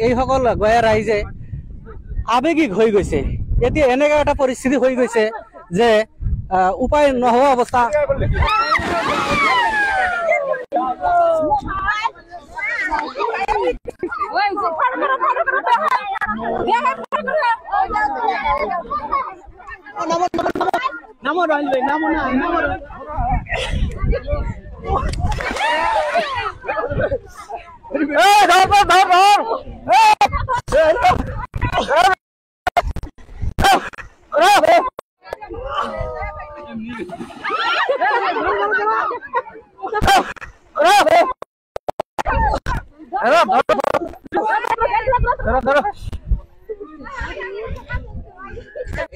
এই সকল গয়া ৰাইজে আবেগিক হৈ গৈছে। এতিয়া এনেকুৱা এটা পৰিস্থিতি হৈ গৈছে যে উপায় নোহোৱা অৱস্থা।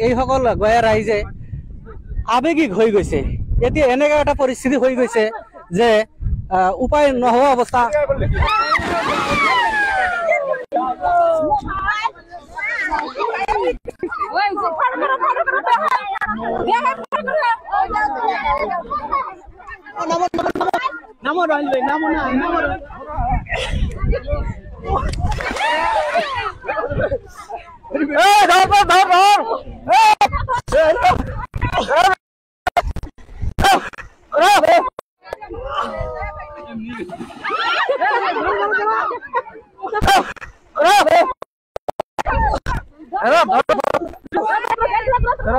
এই সকল গয়া ৰাইজে আবেগিক হৈ গৈছে। এতিয়া এনেকুৱা এটা পৰিস্থিতি হৈ গৈছে যে উপায় নোহোৱা অৱস্থা।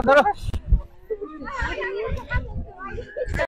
ধরো